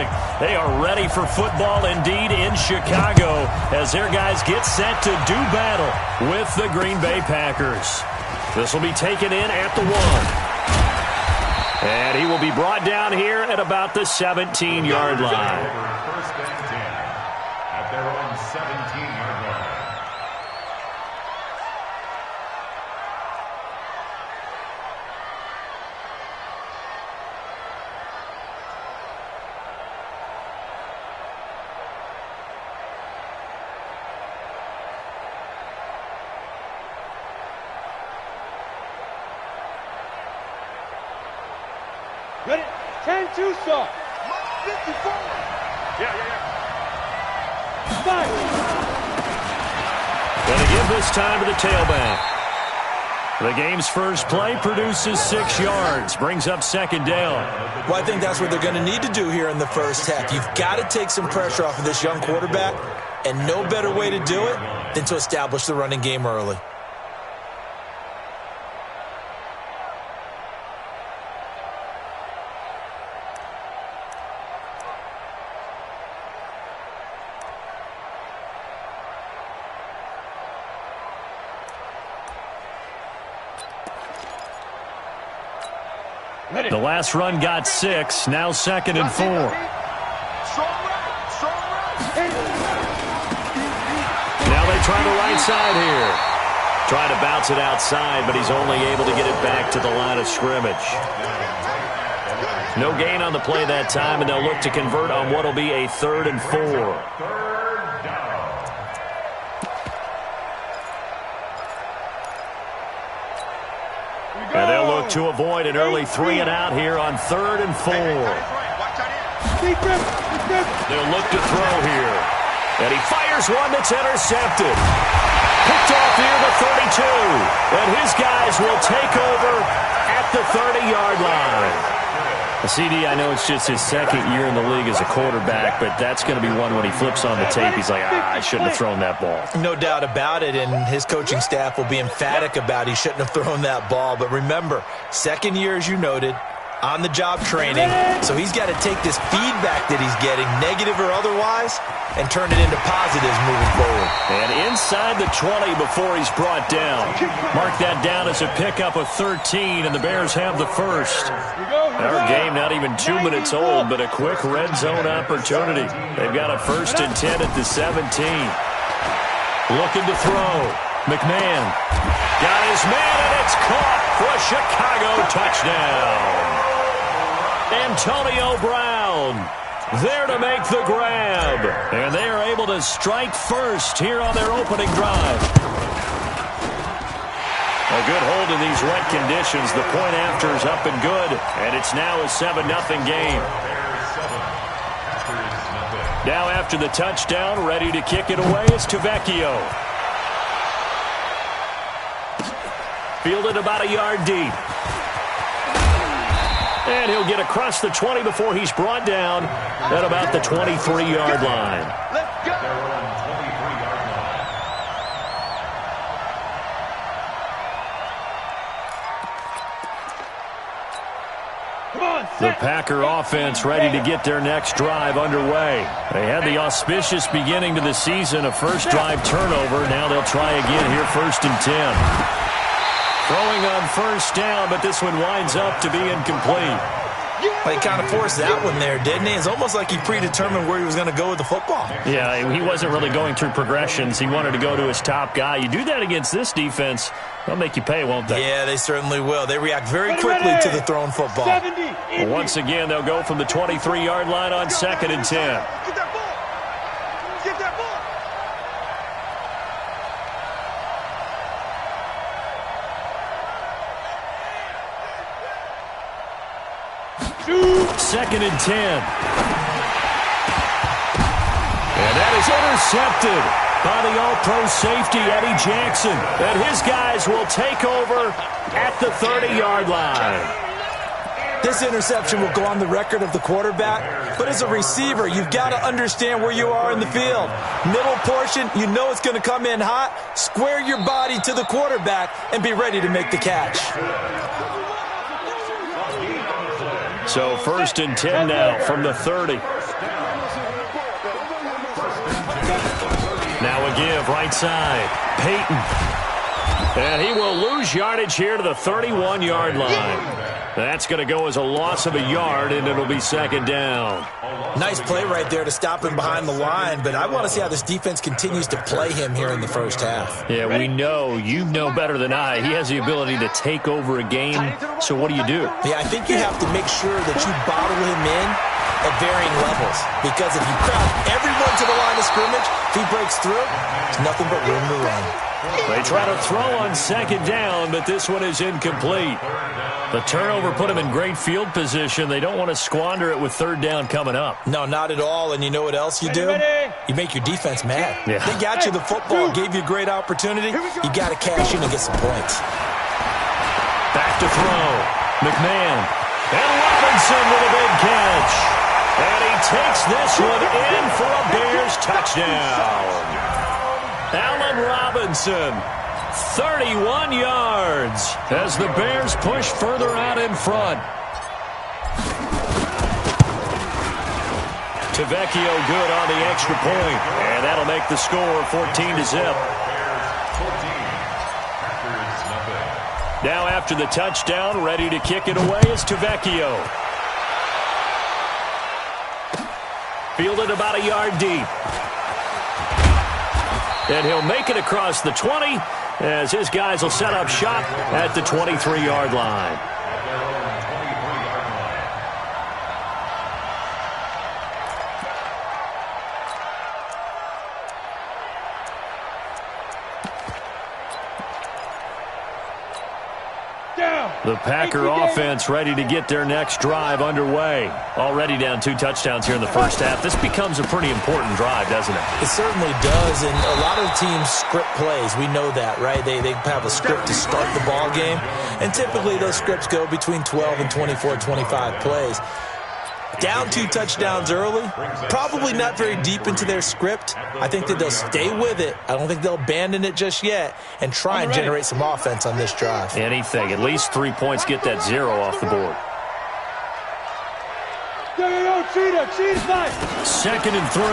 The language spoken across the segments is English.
traffic. They are ready for football indeed in Chicago as their guys get set to do battle with the Green Bay Packers. This will be taken in at the 1. And he will be brought down here at about the 17-yard line. First and 10 at their own 17-yard line. Ready? 10-2 start. 54. Yeah. 5. Going to give this time to the tailback. The game's first play produces 6 yards, brings up second down. Well, I think that's what they're going to need to do here in the first half. You've got to take some pressure off of this young quarterback, and no better way to do it than to establish the running game early. The last run got 6, now second and 4. Now they try the right side here. Trying to bounce it outside, but he's only able to get it back to the line of scrimmage. No gain on the play that time, and they'll look to convert on what will be a 3rd and 4. And they'll look to avoid an early 3 and out here on 3rd and 4. They'll look to throw here. And he fires one that's intercepted. Picked off here the 32. And his guys will take over at the 30-yard line. CD, I know it's just his second year in the league as a quarterback, but that's going to be one when he flips on the tape. He's like, I shouldn't have thrown that ball. No doubt about it, and his coaching staff will be emphatic about he shouldn't have thrown that ball. But remember, second year, as you noted, on-the-job training, so he's got to take this feedback that he's getting, negative or otherwise, and turn it into positives moving forward. And inside the 20 before he's brought down. Mark that down as a pickup of 13, and the Bears have the first. Our game not even 2 minutes old, but a quick red zone opportunity. They've got a 1st and 10 at the 17. Looking to throw. McMahon got his man, and it's caught for a Chicago touchdown. Antonio Brown there to make the grab. And they are able to strike first here on their opening drive. A good hold in these wet conditions. The point after is up and good. And it's now a 7-0 game. Now after the touchdown, ready to kick it away is Tavecchio. Fielded about a yard deep. And he'll get across the 20 before he's brought down at about the 23-yard line. Let's go. The Packer offense ready to get their next drive underway. They had the auspicious beginning to the season, a first drive turnover. Now they'll try again here, 1st and 10. Throwing on first down, but this one winds up to be incomplete. Well, he kind of forced that one there, didn't he? It's almost like he predetermined where he was going to go with the football. Yeah, he wasn't really going through progressions. He wanted to go to his top guy. You do that against this defense, they'll make you pay, won't they? Yeah, they certainly will. They react very quickly to the thrown football. Well, once again, they'll go from the 23-yard line on 2nd and 10. Get that ball. Get that ball. 2nd and 10. And that is intercepted by the all-pro safety, Eddie Jackson. And his guys will take over at the 30-yard line. This interception will go on the record of the quarterback, but as a receiver, you've got to understand where you are in the field. Middle portion, you know it's going to come in hot. Square your body to the quarterback and be ready to make the catch. So 1st and 10 now from the 30. give right side. Peyton. And he will lose yardage here to the 31-yard line. That's going to go as a loss of a yard, and it'll be second down. Nice play right there to stop him behind the line, but I want to see how this defense continues to play him here in the first half. Yeah, we know, you know better than I, he has the ability to take over a game, so what do you do? Yeah, I think you have to make sure that you bottle him in at varying levels, because if you crowd everyone to the line of scrimmage, if he breaks through, there's nothing but room to run. They try to throw on second down, but this one is incomplete. The turnover put them in great field position. They don't want to squander it with third down coming up. No, not at all. And you know what else you do? You make your defense mad. Yeah. They got you the football, gave you a great opportunity. You got to cash in and get some points. Back to throw. McMahon. And Robinson with a big catch. And he takes this one in for a Bears touchdown. Allen Robinson, 31 yards as the Bears push further out in front. Tavecchio good on the extra point, and that'll make the score 14-0. Now after the touchdown, ready to kick it away is Tavecchio. Fielded about a yard deep. And he'll make it across the 20 as his guys will set up shop at the 23-yard line. The Packer offense ready to get their next drive underway. Already down 2 touchdowns here in the first half. This becomes a pretty important drive, doesn't it? It certainly does, and a lot of teams script plays. We know that, right? They have a script to start the ball game, and typically those scripts go between 12 and 24, 25 plays. Down 2 touchdowns early, probably not very deep into their script. I think that they'll stay with it. I don't think they'll abandon it just yet and try and generate some offense on this drive. Anything. At least 3 points, get that 0 off the board. Second and 3.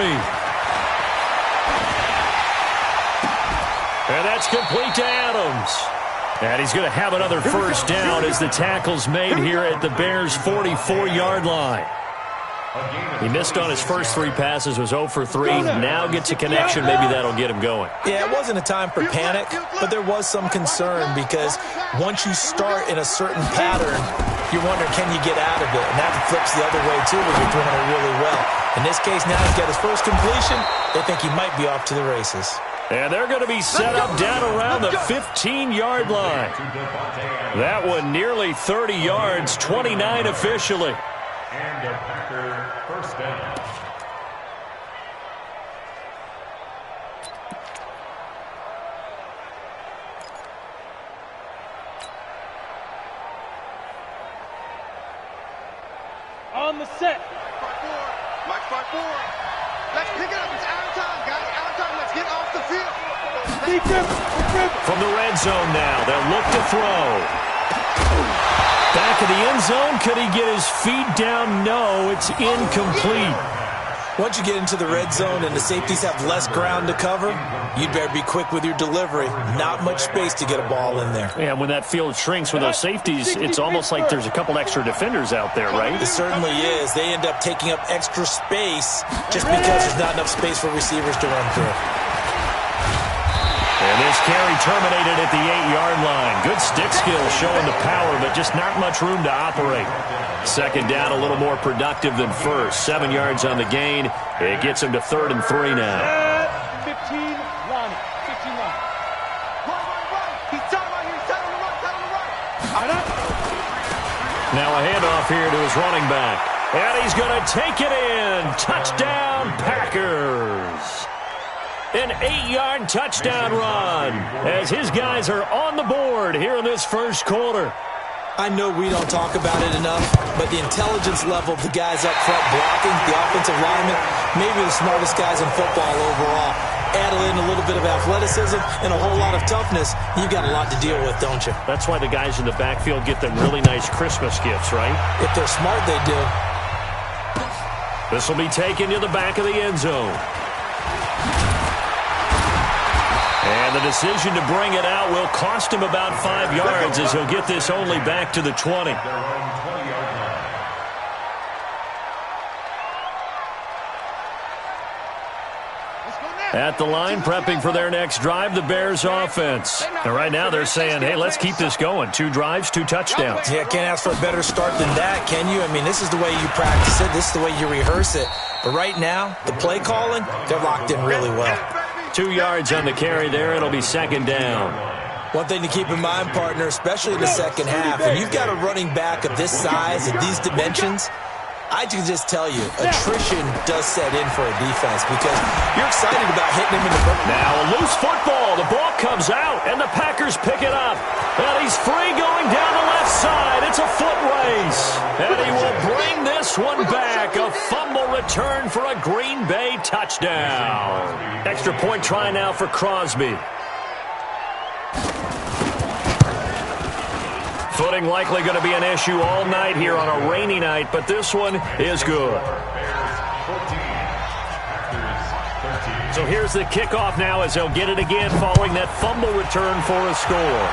And that's complete to Adams. And he's going to have another first down as the tackle's made here at the Bears' 44-yard line. He missed on his first 3 passes, was 0 for 3. Now gets a connection. Maybe that'll get him going. Yeah, it wasn't a time for panic, but there was some concern because once you start in a certain pattern, you're wondering, can you get out of it? And that flips the other way, too, when you're throwing it really well. In this case, now he's got his first completion. They think he might be off to the races. And they're going to be set up down around the 15-yard line. That one nearly 30 yards, 29 officially. And a Packer first down. On the set. March 4. Let's pick it up. It's out of time, guys. Out of time. Let's get off the field. From the red zone now, they'll look to throw. Back of the end zone, could he get his feet down? No, it's incomplete. Once you get into the red zone and the safeties have less ground to cover, you'd better be quick with your delivery. Not much space to get a ball in there. Yeah, when that field shrinks with those safeties, it's almost like there's a couple extra defenders out there, right? It certainly is. They end up taking up extra space just because there's not enough space for receivers to run through. And this carry terminated at the 8-yard line. Good stick skill showing the power, but just not much room to operate. Second down, a little more productive than first. 7 yards on the gain. It gets him to 3rd and 3 now. 15, Lonnie. 15, Lonnie. He's tied right here. He's tied on the right. Now a handoff here to his running back. And he's going to take it in. Touchdown, Packers. An 8-yard touchdown run as his guys are on the board here in this first quarter. I know we don't talk about it enough, but the intelligence level of the guys up front blocking, the offensive linemen, maybe the smartest guys in football overall. Add in a little bit of athleticism and a whole lot of toughness, you've got a lot to deal with, don't you? That's why the guys in the backfield get them really nice Christmas gifts, right? If they're smart, they do. This will be taken to the back of the end zone. And the decision to bring it out will cost him about 5 yards as he'll get this only back to the 20. At the line, prepping for their next drive, the Bears offense. And right now they're saying, hey, let's keep this going. 2 drives, 2 touchdowns. Yeah, can't ask for a better start than that, can you? I mean, this is the way you practice it. This is the way you rehearse it. But right now, the play calling, they're locked in really well. 2 yards on the carry there. It'll be 2nd down. One thing to keep in mind, partner, especially in the second half, when you've got a running back of this size, of these dimensions, I can just tell you, attrition does set in for a defense because you're excited about hitting him in the foot. Now a loose football. The ball comes out, and the Packers pick it up. And he's free going down the left side. It's a foot race. And he will bring this one back. A fumble return for a Green Bay touchdown. Extra point try now for Crosby. Footing likely going to be an issue all night here on a rainy night, but this one is good. So here's the kickoff now as they'll get it again following that fumble return for a score.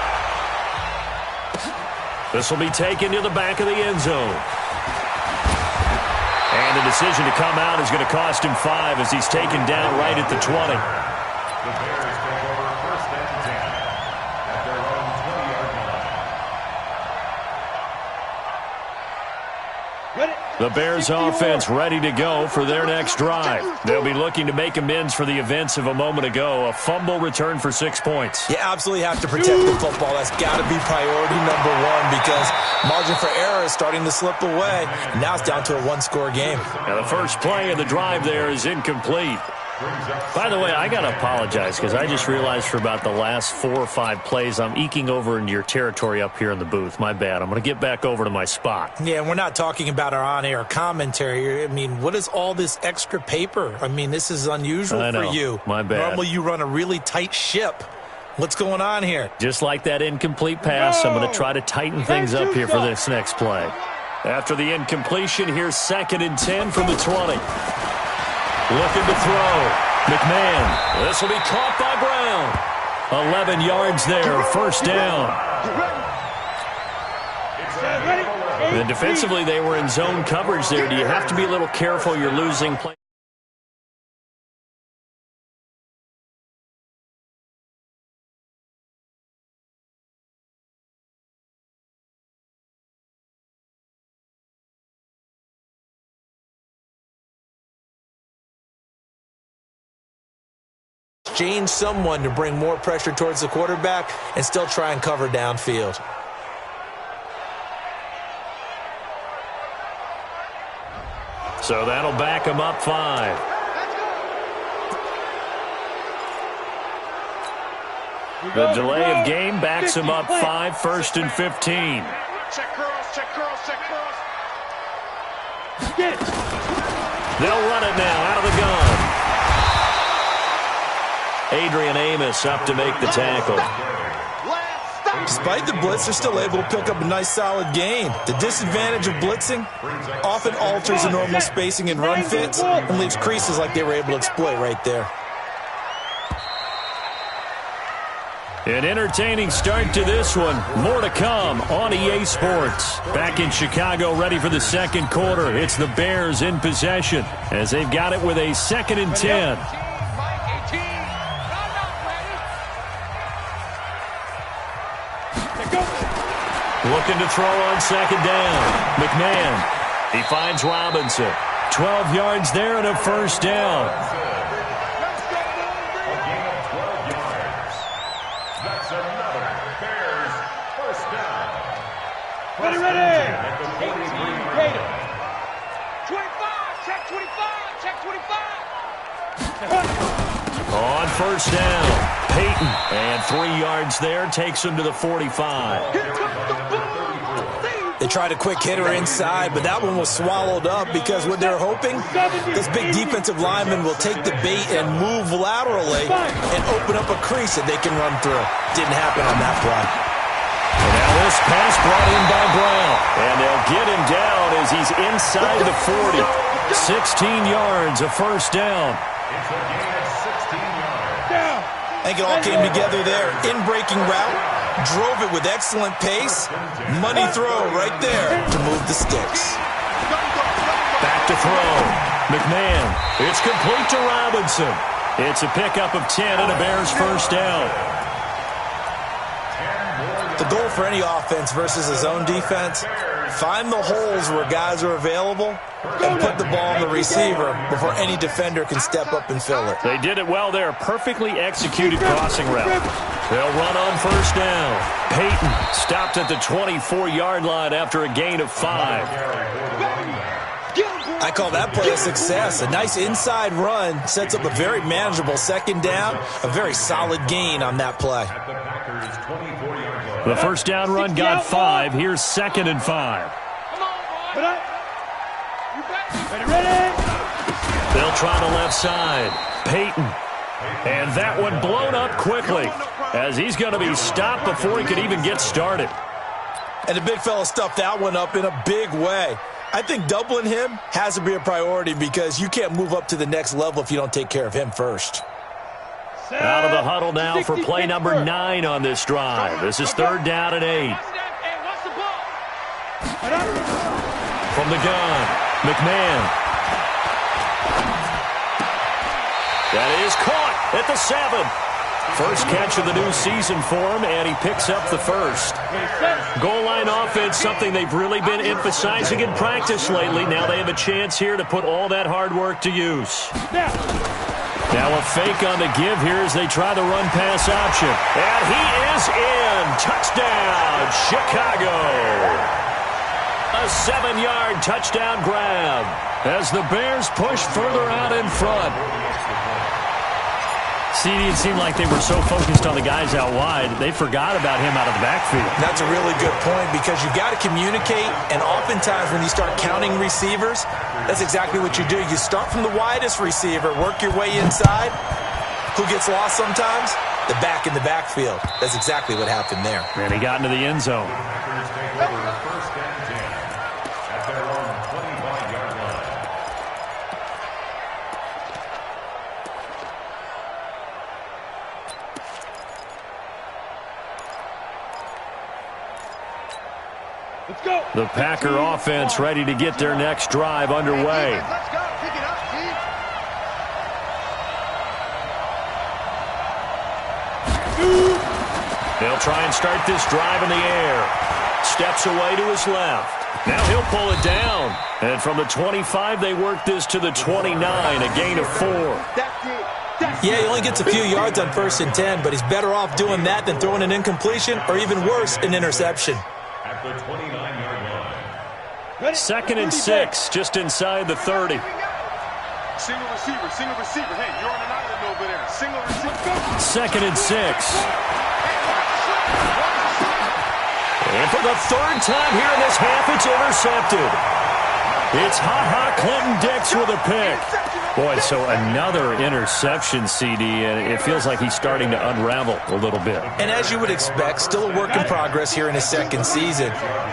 This will be taken to the back of the end zone. And the decision to come out is going to cost him 5 as he's taken down right at the 20. The Bears take over 1st and 10 at their own 20-yard line. The Bears offense ready to go for their next drive. They'll be looking to make amends for the events of a moment ago. A fumble return for 6 points. You absolutely have to protect the football. That's got to be priority number 1 because margin for error is starting to slip away. Now it's down to a 1-score game. Now the first play of the drive there is incomplete. By the way, I got to apologize because I just realized for about the last 4 or 5 plays, I'm eking over into your territory up here in the booth. My bad. I'm going to get back over to my spot. Yeah, we're not talking about our on-air commentary. I mean, what is all this extra paper? I mean, this is unusual for you. My bad. Normally you run a really tight ship. What's going on here? Just like that incomplete pass, I'm going to try to tighten things up here for this next play. After the incompletion, here's 2nd and 10 from the 20. Looking to throw. McMahon. This will be caught by Brown. 11 yards there. 1st down. And defensively, they were in zone coverage there. Do you have to be a little careful? You're losing play. Change someone to bring more pressure towards the quarterback and still try and cover downfield. So that'll back him up 5. The delay of game backs him up 5, 1st and 15. Check curls, check curls, check curls. They'll run it now out of the gun. Adrian Amos up to make the tackle. Despite the blitz, they're still able to pick up a nice, solid game. The disadvantage of blitzing often alters the normal spacing and run fits and leaves creases like they were able to exploit right there. An entertaining start to this one. More to come on EA Sports. Back in Chicago, ready for the 2nd quarter. It's the Bears in possession as they've got it with a 2nd and 10. Looking to throw on 2nd down. McMahon. He finds Robinson. 12 yards there and a 1st down. A gain of 12 yards. That's another Bears 1st down. Ready. At the 43-yard line. 25, check 25, check 25. On 1st down, Peyton. And 3 yards there takes him to the 45. They tried a quick hitter inside, but that one was swallowed up because what they're hoping, this big defensive lineman will take the bait and move laterally and open up a crease that they can run through. Didn't happen on that play. And now this pass brought in by Brown. And they'll get him down as he's inside the 40. 16 yards, a 1st down. It's a gain of 16 yards. Down. I think it all came together there. In-breaking route, drove it with excellent pace. Money throw right there to move the sticks. Back to throw. McMahon. It's complete to Robinson. It's a pickup of 10 and a Bears first down. The goal for any offense versus a zone defense, find the holes where guys are available and put the ball on the receiver before any defender can step up and fill it. They did it well there. Perfectly executed crossing route. They'll run on first down. Peyton stopped at the 24-yard line after a gain of 5. I call that play a success. A nice inside run sets up a very manageable second down. A very solid gain on that play. The first down run got 5. Here's 2nd and 5. They'll try the left side. Peyton. And that one blown up quickly as he's going to be stopped before he could even get started. And the big fella stuffed that one up in a big way. I think doubling him has to be a priority because you can't move up to the next level if you don't take care of him first. Out of the huddle now for play number 9 on this drive. This is 3rd down and 8. From the gun, McMahon. That is caught at the 7. First catch of the new season for him, and he picks up the first. Goal line offense, something they've really been emphasizing in practice lately. Now they have a chance here to put all that hard work to use. Now a fake on the give here as they try the run-pass option. And he is in. Touchdown, Chicago. A 7-yard touchdown grab as the Bears push further out in front. CD, it seemed like they were so focused on the guys out wide, they forgot about him out of the backfield. That's a really good point because you've got to communicate, and oftentimes when you start counting receivers, that's exactly what you do. You start from the widest receiver, work your way inside. Who gets lost sometimes? The back in the backfield. That's exactly what happened there. And he got into the end zone. The Packer offense ready to get their next drive underway. Let's go. Pick it up, They'll try and start this drive in the air. Steps away to his left. Now he'll pull it down. And from the 25, they work this to the 29, a gain of 4. Yeah, he only gets a few yards on 1st and 10, but he's better off doing that than throwing an incompletion or even worse, an interception. At the 29-yard line. 2nd and 6, just inside the 30. Single receiver. Hey, you're on an island over there. Single receiver. 2nd and 6. And for the 3rd time here in this half, it's intercepted. It's Ha-Ha Clinton-Dix with a pick. Boy, so another interception, CD, and it feels like he's starting to unravel a little bit. And as you would expect, still a work in progress here in his 2nd season.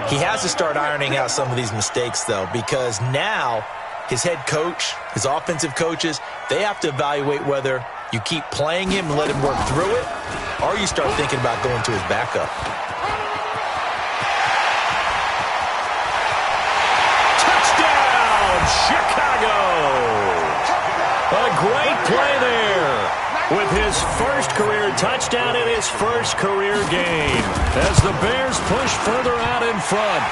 He has to start ironing out some of these mistakes, though, because now his head coach, his offensive coaches, they have to evaluate whether you keep playing him and let him work through it, or you start thinking about going to his backup. Chicago! A great play there with his first career touchdown in his first career game as the Bears push further out in front.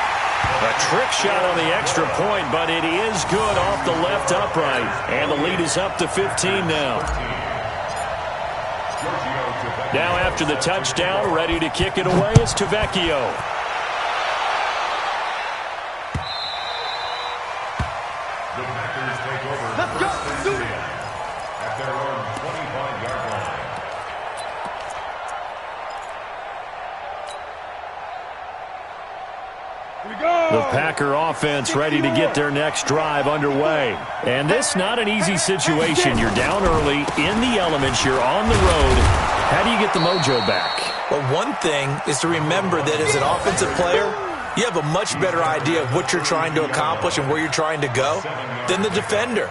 A trick shot on the extra point, but it is good off the left upright. And the lead is up to 15 now. Now after the touchdown, ready to kick it away is Tavecchio. At their own 25-yard line. The Packer offense ready to get their next drive underway. And this not an easy situation. You're down early, in the elements, you're on the road. How do you get the mojo back? Well, one thing is to remember that as an offensive player, you have a much better idea of what you're trying to accomplish and where you're trying to go than the defender.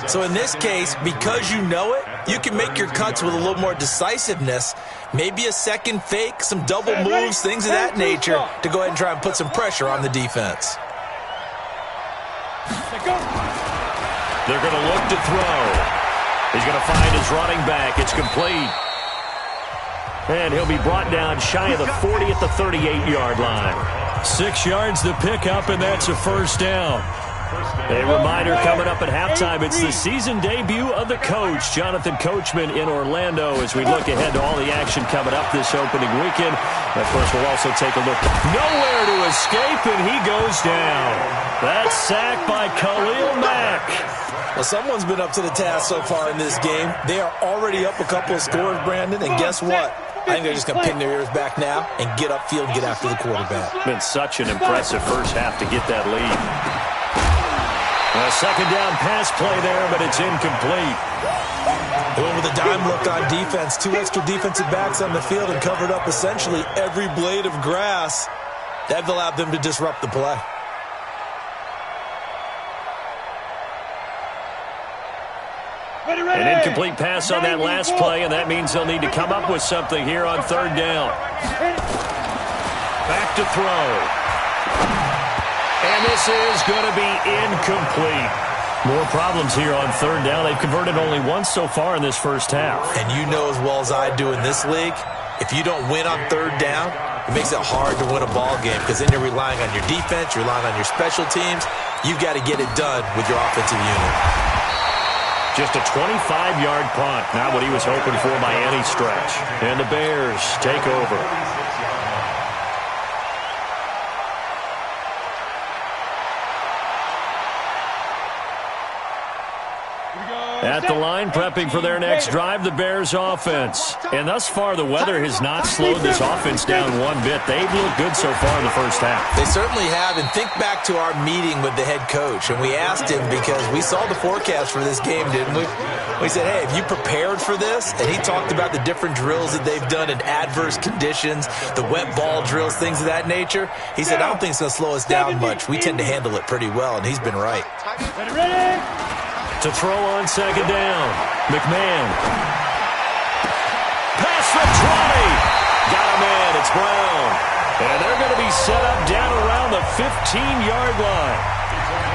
So in this case, because you know it, you can make your cuts with a little more decisiveness, maybe a second fake, some double moves, things of that nature, to go ahead and try and put some pressure on the defense. They're going to look to throw. He's going to find his running back. It's complete. And he'll be brought down shy of the 40 at the 38-yard line. 6 yards to pick up, and that's a first down. A reminder coming up at halftime, it's the season debut of the coach, Jonathan Coachman, in Orlando, as we look ahead to all the action coming up this opening weekend. And of course, we'll also take a look. Nowhere to escape, and he goes down. That's sacked by Khalil Mack. Well, someone's been up to the task so far in this game. They are already up a couple of scores, Brandon, and guess what? I think they're just going to pin their ears back now and get upfield and get after the quarterback. Been such an impressive first half to get that lead. A second down pass play there, but it's incomplete. Going with a dime look on defense. 2 extra defensive backs on the field and covered up essentially every blade of grass. That allowed them to disrupt the play. An incomplete pass on that last play, and that means they'll need to come up with something here on third down. Back to throw. And this is going to be incomplete. More problems here on third down. They've converted only once so far in this first half. And you know as well as I do in this league, if you don't win on third down, it makes it hard to win a ball game because then you're relying on your defense, you're relying on your special teams. You've got to get it done with your offensive unit. Just a 25-yard punt, not what he was hoping for by any stretch. And the Bears take over. At the line, prepping for their next drive, the Bears offense. And thus far, the weather has not slowed this offense down one bit. They've looked good so far in the first half. They certainly have. And think back to our meeting with the head coach. And we asked him because we saw the forecast for this game, didn't we? We said, hey, have you prepared for this? And he talked about the different drills that they've done in adverse conditions, the wet ball drills, things of that nature. He said, I don't think it's going to slow us down much. We tend to handle it pretty well, and he's been right. Ready? To throw on second down. McMahon. Pass for 20. Got him in. It's Brown. And they're going to be set up down around the 15-yard line.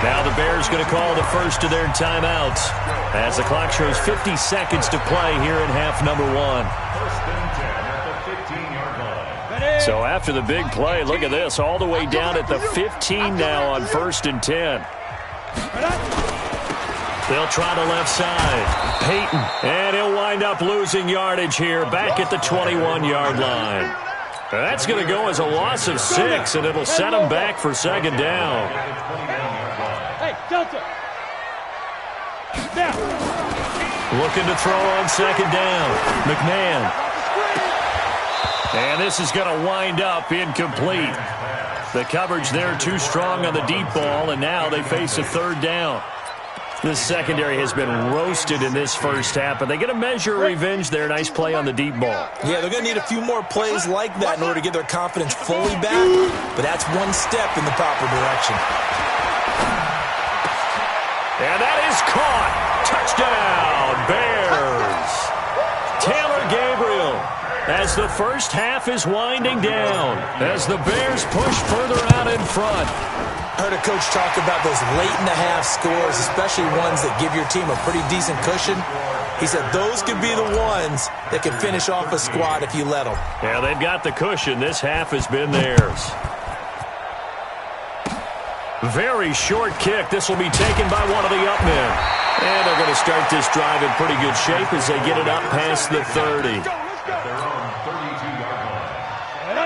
Now the Bears going to call the first of their timeouts as the clock shows 50 seconds to play here in half number 1. First and 10 at the 15-yard line. So after the big play, look at this, all the way down at the 15 now on first and 10. They'll try the left side. Peyton. And he'll wind up losing yardage here back at the 21-yard line. That's going to go as a loss of 6, and it'll set him back for second down. Hey, Delta. Now. Looking to throw on second down. McMahon. And this is going to wind up incomplete. The coverage there too strong on the deep ball, and now they face a third down. The secondary has been roasted in this first half, but they get a measure of revenge there. Nice play on the deep ball. Yeah, they're going to need a few more plays like that in order to get their confidence fully back, but that's one step in the proper direction. And that is caught. Touchdown, Bears. Taylor Gabriel as the first half is winding down, as the Bears push further out in front. I heard a coach talk about those late-in-the-half scores, especially ones that give your team a pretty decent cushion. He said those could be the ones that can finish off a squad if you let them. Yeah, they've got the cushion. This half has been theirs. Very short kick. This will be taken by one of the up men. And they're going to start this drive in pretty good shape as they get it up past the 30.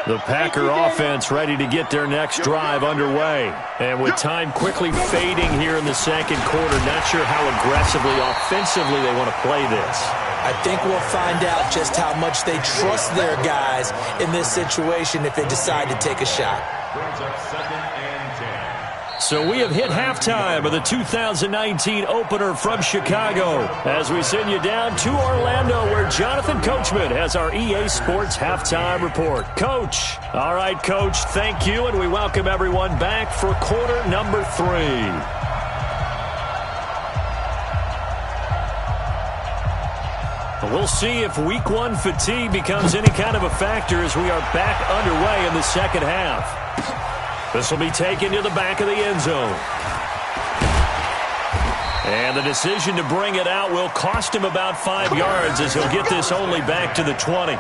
The Packer offense ready to get their next drive underway. And with time quickly fading here in the second quarter, not sure how aggressively, offensively they want to play this. I think we'll find out just how much they trust their guys in this situation if they decide to take a shot. Brings up second and 10. So we have hit halftime of the 2019 opener from Chicago as we send you down to Orlando where Jonathan Coachman has our EA Sports halftime report. Coach. All right, Coach, thank you, and we welcome everyone back for quarter number 3. We'll see if week 1 fatigue becomes any kind of a factor as we are back underway in the second half. This will be taken to the back of the end zone. And the decision to bring it out will cost him about 5 yards as he'll get this only back to the 20.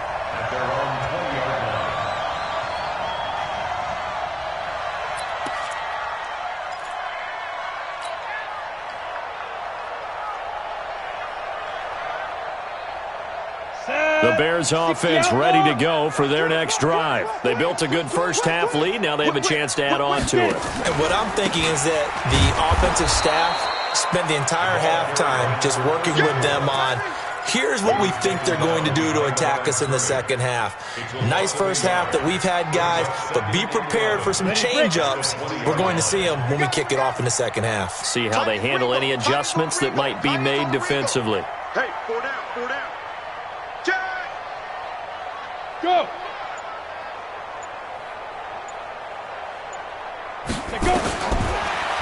The Bears offense ready to go for their next drive. They built a good first-half lead. Now they have a chance to add on to it. And what I'm thinking is that the offensive staff spent the entire halftime just working with them on, here's what we think they're going to do to attack us in the second half. Nice first half that we've had, guys, but be prepared for some change-ups. We're going to see them when we kick it off in the second half. See how they handle any adjustments that might be made defensively. Hey, 4 down, 4 down. Go! Go!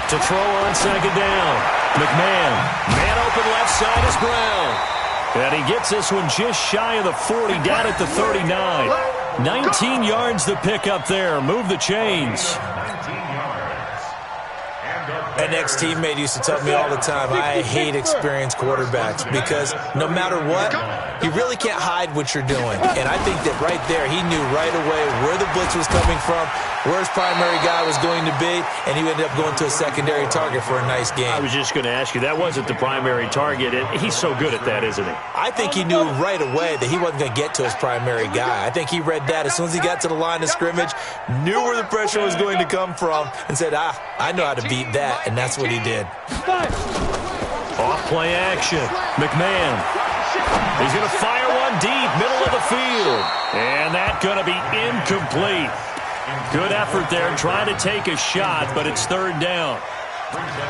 To throw on second down. McMahon. Man open left side is Brown. And he gets this one just shy of the 40, down at the 39. 19 yards the pick up there. Move the chains. An ex-teammate used to tell me all the time, I hate experienced quarterbacks because no matter what, you really can't hide what you're doing. And I think that right there, he knew right away where the blitz was coming from, where his primary guy was going to be, and he ended up going to a secondary target for a nice game. I was just going to ask you, that wasn't the primary target. He's so good at that, isn't he? I think he knew right away that he wasn't going to get to his primary guy. I think he read that as soon as he got to the line of scrimmage, knew where the pressure was going to come from, and said, I know how to beat that. And that's what he did. Off play action. McMahon. He's going to fire one deep, middle of the field. And that's going to be incomplete. Good effort there, trying to take a shot, but it's third down.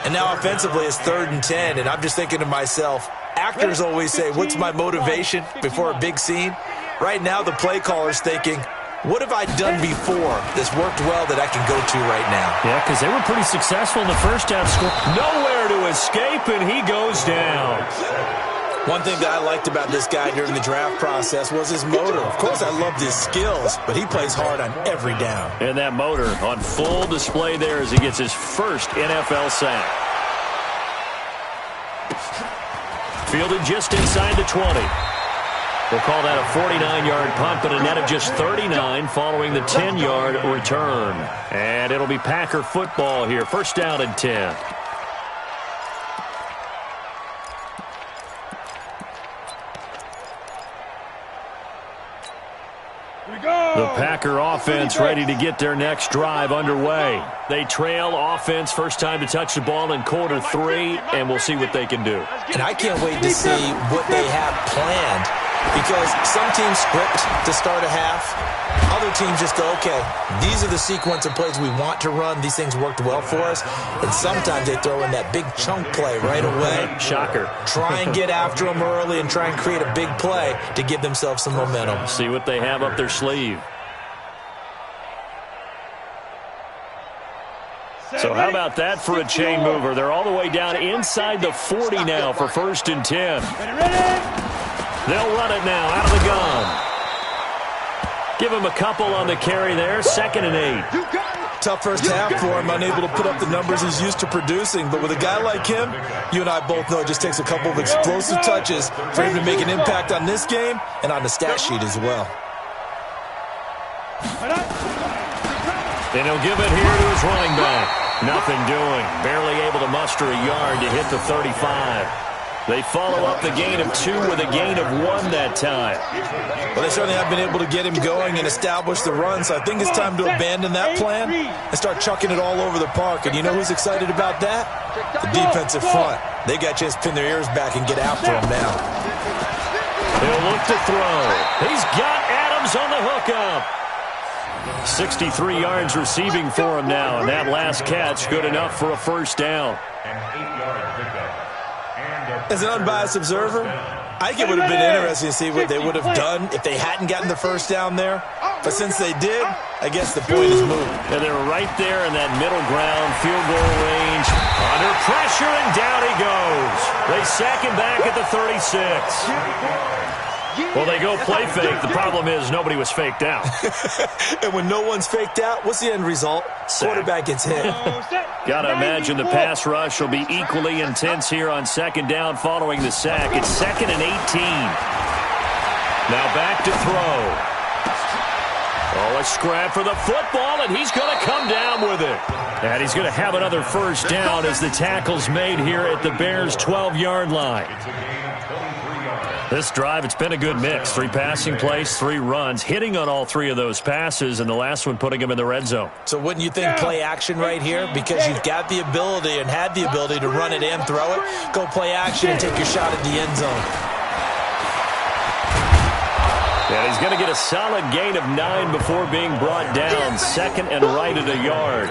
And now offensively it's 3rd and 10, and I'm just thinking to myself, actors always say, what's my motivation before a big scene? Right now the play caller's thinking, what have I done before that's worked well that I can go to right now? Yeah, because they were pretty successful in the first half. Nowhere to escape, and he goes down. One thing that I liked about this guy during the draft process was his motor. Of course, I loved his skills, but he plays hard on every down. And that motor on full display there as he gets his first NFL sack. Fielded just inside the 20. We'll call that a 49-yard punt, but a net of just 39 following the 10-yard return. And it'll be Packer football here. First down and 10. The Packer offense ready to get their next drive underway. They trail offense, first time to touch the ball in quarter 3, and we'll see what they can do. And I can't wait to see what they have planned. Because some teams script to start a half. Other teams just go, okay, these are the sequence of plays we want to run. These things worked well for us. And sometimes they throw in that big chunk play right away. Shocker. Try and get after them early and try and create a big play to give themselves some momentum. See what they have up their sleeve. So how about that for a chain mover? They're all the way down inside the 40 now for 1st and 10. They'll run it now out of the gun. Give him a couple on the carry there. 2nd and 8. Tough first half for him, unable to put up the numbers he's used to producing. But with a guy like him, you and I both know it just takes a couple of explosive touches for him to make an impact on this game and on the stat sheet as well. And he'll give it here to his running back. Nothing doing. Barely able to muster a yard to hit the 35. They follow up the gain of 2 with a gain of 1 that time. Well, they certainly have been able to get him going and establish the run, so I think it's time to abandon that plan and start chucking it all over the park. And you know who's excited about that? The defensive front. They got a chance to pin their ears back and get after him now. He'll look to throw. He's got Adams on the hookup. 63 yards receiving for him now, and that last catch good enough for a first down. An 8-yard pickup. As an unbiased observer, I think it would have been interesting to see what they would have done if they hadn't gotten the first down there. But since they did, I guess the point is moved. And they're right there in that middle ground, field goal range. Under pressure, and down he goes. They sack him back at the 36. Well, they go play fake. The problem is nobody was faked out. And when no one's faked out, what's the end result? Quarterback gets hit. Got to imagine the pass rush will be equally intense here on second down following the sack. It's 2nd and 18. Now back to throw. Oh, a scrap for the football, and he's going to come down with it. And he's going to have another first down as the tackle's made here at the Bears' 12-yard line. This drive, it's been a good mix. 3 passing plays, 3 runs, hitting on all 3 of those passes, and the last one putting him in the red zone. So wouldn't you think play action right here? Because you've got the ability and had the ability to run it and throw it. Go play action and take your shot at the end zone. And he's going to get a solid gain of 9 before being brought down. 2nd and right at a yard.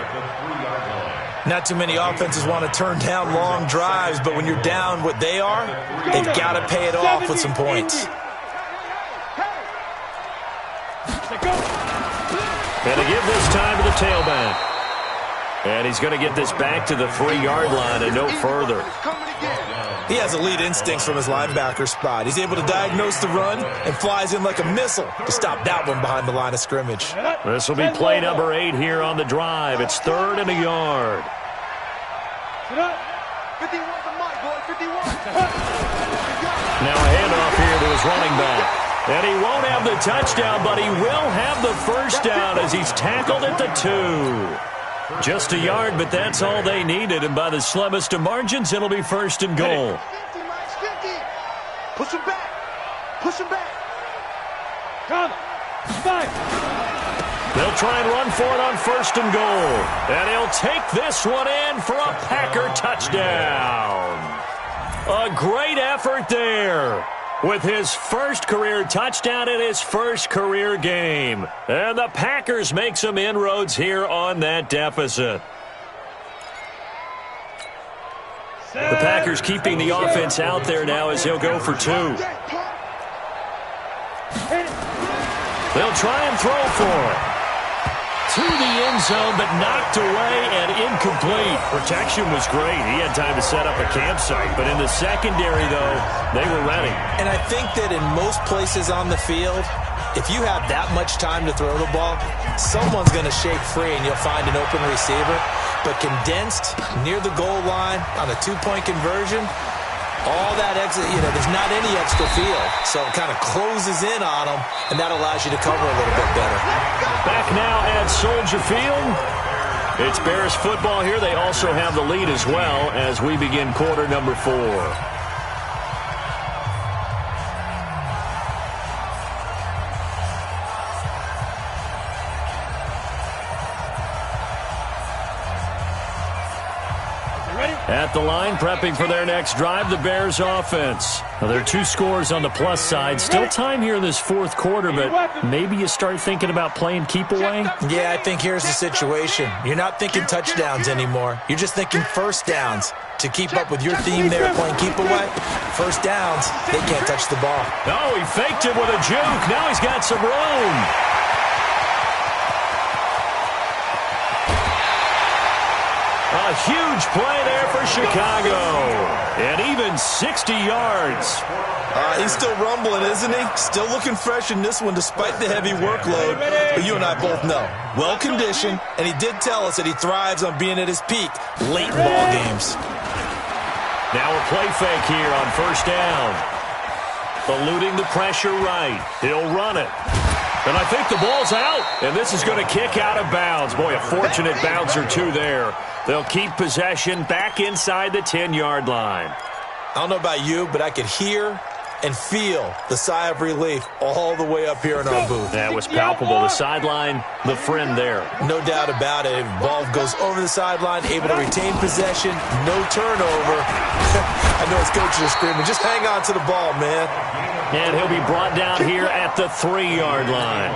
Not too many offenses want to turn down long drives, but when you're down what they are, they've got to pay it off with some points. And to give this time to the tailback. And he's going to get this back to the 3-yard line and no further. He has elite instincts from his linebacker spot. He's able to diagnose the run and flies in like a missile to stop that one behind the line of scrimmage. This will be play number 8 here on the drive. It's 3rd and a yard. 51 to Mike, boy, 51. Now a handoff here to his running back. And he won't have the touchdown, but he will have the first down as he's tackled at the 2. Just a yard, but that's all they needed. And by the slimmest of margins, it'll be 1st and goal. 50, Mike's 50. Push him back. Push him back. Come. 5. They'll try and run for it on 1st and goal. And he'll take this one in for a Packer touchdown. A great effort there with his first career touchdown in his first career game. And the Packers make some inroads here on that deficit. The Packers keeping the offense out there now as he'll go for 2. They'll try and throw for it. To the end zone, but knocked away and incomplete. Protection was great. He had time to set up a campsite. But in the secondary, though, they were ready. And I think that in most places on the field, if you have that much time to throw the ball, someone's going to shake free and you'll find an open receiver. But condensed near the goal line on a 2-point conversion, all that exit, there's not any extra field. So it kind of closes in on them, and that allows you to cover a little bit better. Back now at Soldier Field. It's Bears football here. They also have the lead as well as we begin quarter number 4. At the line, prepping for their next drive, the Bears offense. Now, there are 2 scores on the plus side. Still time here in this 4th quarter, but maybe you start thinking about playing keep away? Yeah, I think here's the situation. You're not thinking touchdowns anymore. You're just thinking first downs. To keep up with your theme there, playing keep away, first downs, they can't touch the ball. Oh, he faked it with a juke. Now he's got some room. A huge play there for Chicago. And even 60 yards. He's still rumbling, isn't he? Still looking fresh in this one despite the heavy workload. But you and I both know, well-conditioned, and he did tell us that he thrives on being at his peak late in ball games. Now a play fake here on 1st down. Eluding the pressure right. He'll run it. And I think the ball's out. And this is going to kick out of bounds. Boy, a fortunate bounce or 2 there. They'll keep possession back inside the 10-yard line. I don't know about you, but I could hear and feel the sigh of relief all the way up here in our booth. That was palpable. The sideline, the friend there. No doubt about it. Ball goes over the sideline, able to retain possession, no turnover. I know his coaches are screaming, just hang on to the ball, man. And he'll be brought down here at the 3-yard line.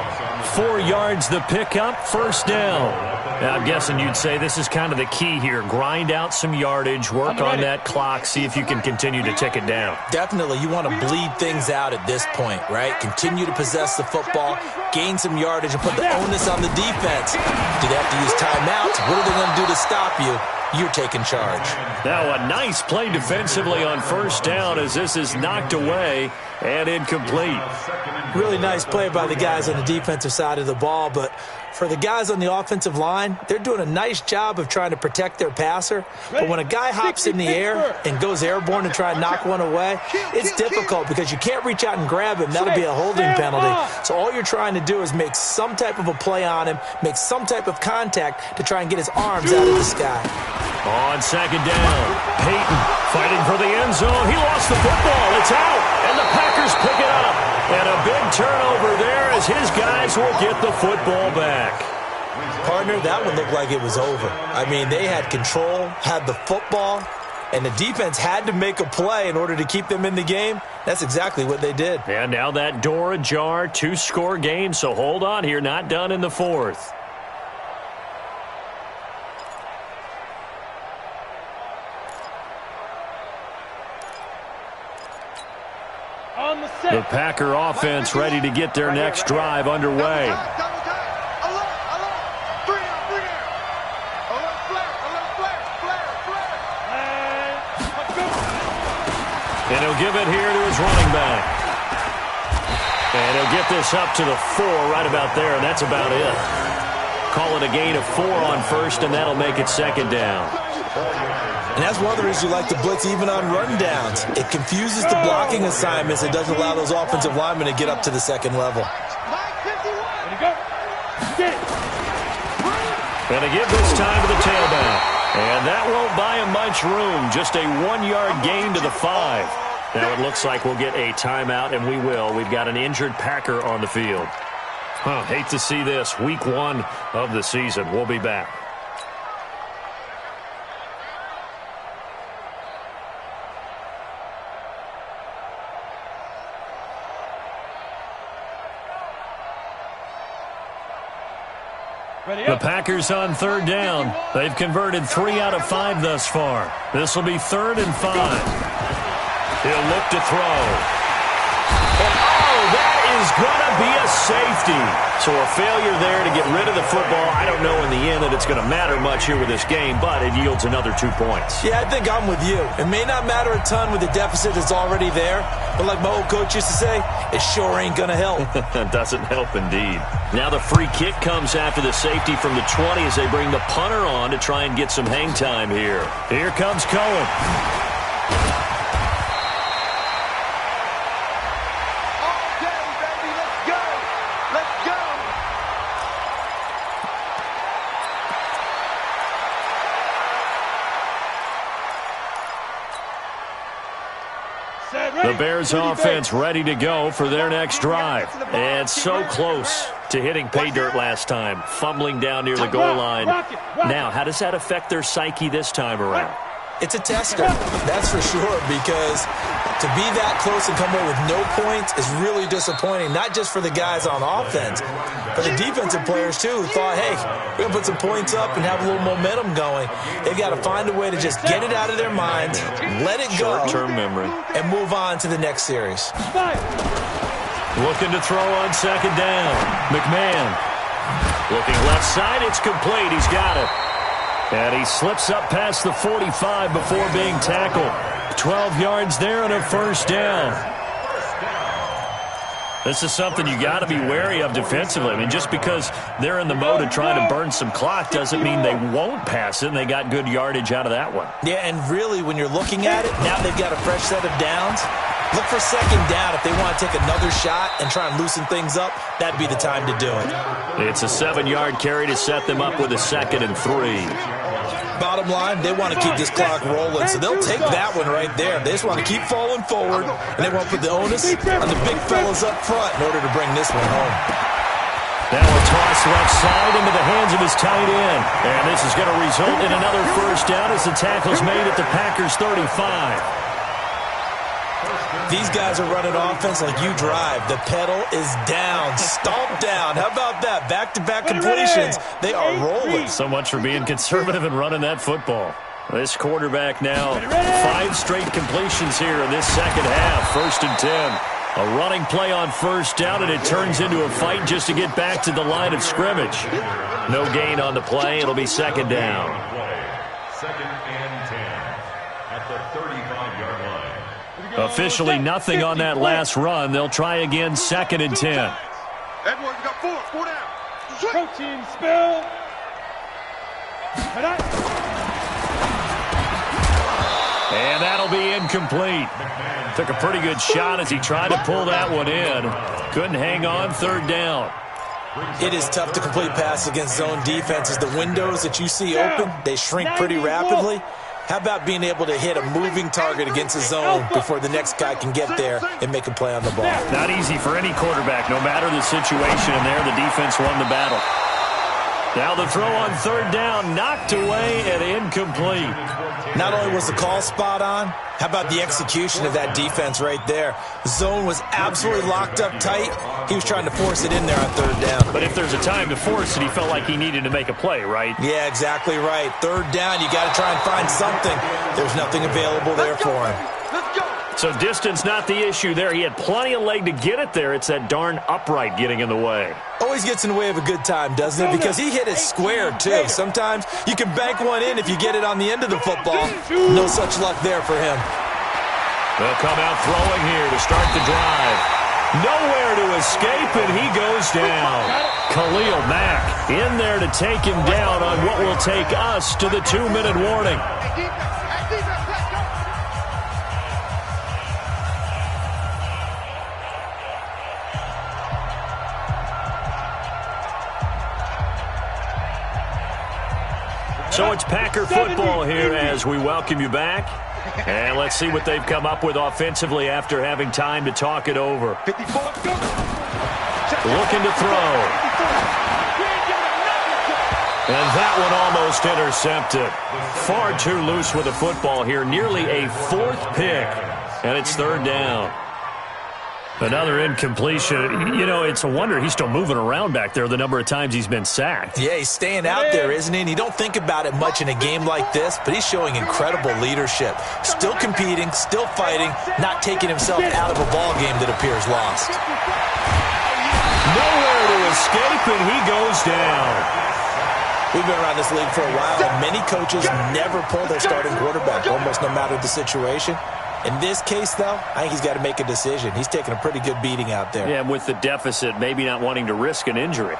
4 yards the pickup, first down. Now, I'm guessing you'd say this is kind of the key here. Grind out some yardage, work on that clock, see if you can continue to tick it down. Definitely. You want to bleed things out at this point, right? Continue to possess the football, gain some yardage, and put the onus on the defense. Do they have to use timeouts? What are they going to do to stop you? You're taking charge. Now a nice play defensively on first down as this is knocked away and incomplete. Really nice play by the guys on the defensive side of the ball, but for the guys on the offensive line, they're doing a nice job of trying to protect their passer. But when a guy hops in the air and goes airborne and try and knock one away, it's difficult because you can't reach out and grab him. That'll be a holding penalty. So all you're trying to do is make some type of a play on him, make some type of contact to try and get his arms out of the sky. On second down, Peyton fighting for the end zone. He lost the football. It's out, and the Packers pick it up. And a big turnover there as his guys will get the football back. Partner, that one looked like it was over. I mean, they had control, had the football, and the defense had to make a play in order to keep them in the game. That's exactly what they did. And now that door ajar, 2-score game, so hold on here, not done in the 4th. The Packer offense ready to get their next drive underway. And he'll give it here to his running back. And he'll get this up to the 4 right about there, and that's about it. Call it a gain of 4 on first, and that'll make it second down. And that's one of the reasons you like to blitz even on rundowns. It confuses the blocking assignments. It doesn't allow those offensive linemen to get up to the second level. And to give this time to the tailback. And that won't buy him much room. Just a 1-yard gain to the 5. Now it looks like we'll get a timeout, and we will. We've got an injured Packer on the field. Hate to see this. Week 1 of the season. We'll be back. The Packers on third down. They've converted 3 out of 5 thus far. This will be 3rd and 5. He'll look to throw. And that is going to be a safety. So a failure there to get rid of the football. I don't know in the end that it's going to matter much here with this game, but it yields another 2 points. Yeah, I think I'm with you. It may not matter a ton with the deficit that's already there, but like my old coach used to say, it sure ain't going to help. It doesn't help indeed. Now the free kick comes after the safety from the 20 as they bring the punter on to try and get some hang time here. Here comes Cohen. The Bears offense ready to go for their next drive. And so close to hitting pay dirt last time, fumbling down near the goal line. Now, how does that affect their psyche this time around? It's a tester, that's for sure, because to be that close and come away with no points is really disappointing, not just for the guys on offense, but the defensive players, too, who thought, hey, we're going to put some points up and have a little momentum going. They've got to find a way to just get it out of their minds, let it go, short-term memory, and move on to the next series. Looking to throw on second down. McMahon looking left side. It's complete. He's got it. And he slips up past the 45 before being tackled. 12 yards there and a first down. This is something you got to be wary of defensively. I mean, just because they're in the mode of trying to burn some clock doesn't mean they won't pass it, and they got good yardage out of that one. Yeah, and really, when you're looking at it, now they've got a fresh set of downs. Look for second down. If they want to take another shot and try and loosen things up, that'd be the time to do it. It's a 7-yard carry to set them up with a 2nd and 3. Bottom line, they want to keep this clock rolling, so they'll take that one right there. They just want to keep falling forward, and they want to put the onus on the big fellas up front in order to bring this one home. Now a toss left side into the hands of his tight end. And this is going to result in another first down as the tackle's made at the Packers' 35. These guys are running offense like you drive. The pedal is down, stomped down. How about that? Back-to-back completions. They are rolling. So much for being conservative and running that football. This quarterback now, 5 straight completions here in this second half. 1st and 10. A running play on first down, and it turns into a fight just to get back to the line of scrimmage. No gain on the play. It'll be 2nd down. 2nd and 10 at the 35-yard line. Officially nothing on that last run. They'll try again 2nd and 10. Edwards got 4 down. Protein spill. And that'll be incomplete. Took a pretty good shot as he tried to pull that one in. Couldn't hang on. 3rd down. It is tough to complete passes against zone defenses. The windows that you see open, they shrink pretty rapidly. How about being able to hit a moving target against a zone before the next guy can get there and make a play on the ball? Not easy for any quarterback, no matter the situation. And there, the defense won the battle. Now the throw on 3rd down, knocked away and incomplete. Not only was the call spot on, how about the execution of that defense right there? The zone was absolutely locked up tight. He was trying to force it in there on 3rd down. But if there's a time to force it, he felt like he needed to make a play, right? Yeah, exactly right. 3rd down, you got to try and find something. There's nothing available there for him. Let's go. So distance not the issue there. He had plenty of leg to get it there. It's that darn upright getting in the way. Always gets in the way of a good time, doesn't it? Because he hit it square, too. Sometimes you can bank one in if you get it on the end of the football. No such luck there for him. They'll come out throwing here to start the drive. Nowhere to escape, and he goes down. Khalil Mack in there to take him down on what will take us to the 2-minute warning. So it's Packer football here as we welcome you back. And let's see what they've come up with offensively after having time to talk it over. Looking to throw. And that one almost intercepted. Far too loose with the football here. Nearly a 4th pick. And it's 3rd down. Another incompletion. You know, it's a wonder he's still moving around back there the number of times he's been sacked. Yeah, he's staying out there, isn't he? And you don't think about it much in a game like this, but he's showing incredible leadership. Still competing, still fighting, not taking himself out of a ball game that appears lost. Nowhere to escape, and he goes down. We've been around this league for a while, and many coaches never pull their starting quarterback, almost no matter the situation. In this case, though, I think he's got to make a decision. He's taking a pretty good beating out there. Yeah, with the deficit, maybe not wanting to risk an injury.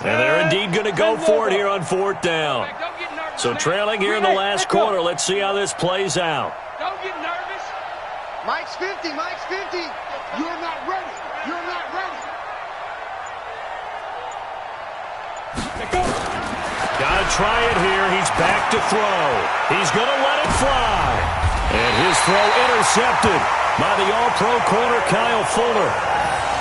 And they're indeed going to go for it here on 4th down. So trailing here in the last quarter. Let's see how this plays out. Don't get nervous. Mike's 50. Mike's 50. You're not ready. You're not ready. Got to try it here. He's back to throw. He's going to let it fly. And his throw intercepted by the All-Pro corner, Kyle Fuller.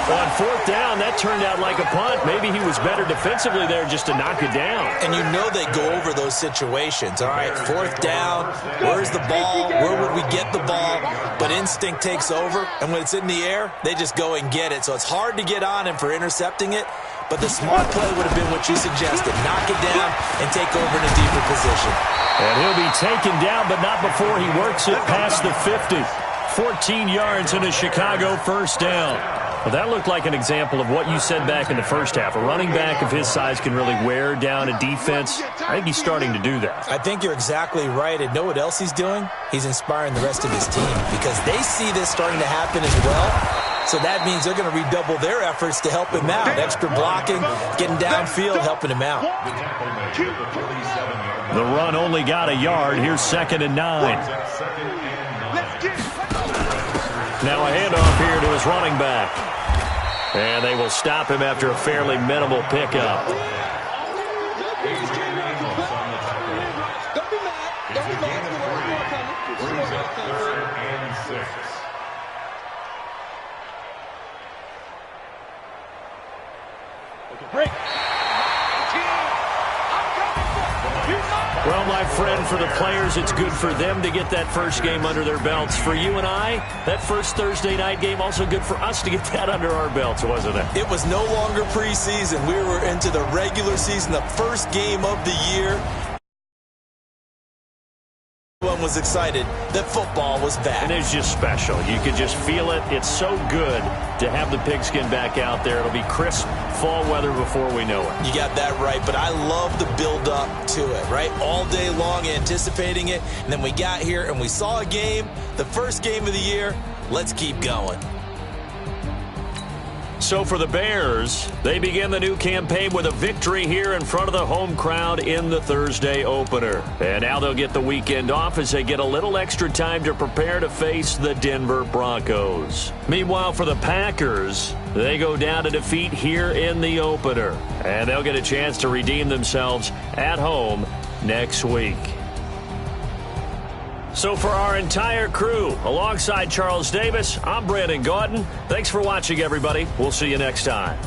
On 4th down, that turned out like a punt. Maybe he was better defensively there just to knock it down. And you know they go over those situations. All right, 4th down, where's the ball? Where would we get the ball? But instinct takes over, and when it's in the air, they just go and get it. So it's hard to get on him for intercepting it, but the smart play would have been what you suggested. Knock it down and take over in a deeper position. And he'll be taken down, but not before he works it past the 50. 14 yards in a Chicago 1st down. Well, that looked like an example of what you said back in the first half. A running back of his size can really wear down a defense. I think he's starting to do that. I think you're exactly right. And know what else he's doing? He's inspiring the rest of his team because they see this starting to happen as well. So that means they're going to redouble their efforts to help him out. Extra blocking, getting downfield, helping him out. The run only got a yard. Here's 2nd and 9. Now a handoff here to his running back. And they will stop him after a fairly minimal pickup. Well, my friend, for the players, it's good for them to get that first game under their belts. For you and I, that first Thursday night game, also good for us to get that under our belts, wasn't it? It was no longer preseason. We were into the regular season, the first game of the year. Everyone was excited that football was back. And it's just special. You could just feel it. It's so good to have the pigskin back out there. It'll be crisp fall weather before we know it. You got that right, but I love the build-up to it, right? All day long anticipating it, and then we got here and we saw a game, the first game of the year. Let's keep going. So for the Bears, they begin the new campaign with a victory here in front of the home crowd in the Thursday opener. And now they'll get the weekend off as they get a little extra time to prepare to face the Denver Broncos. Meanwhile, for the Packers, they go down to defeat here in the opener. And they'll get a chance to redeem themselves at home next week. So for our entire crew, alongside Charles Davis, I'm Brandon Gaudin. Thanks for watching, everybody. We'll see you next time.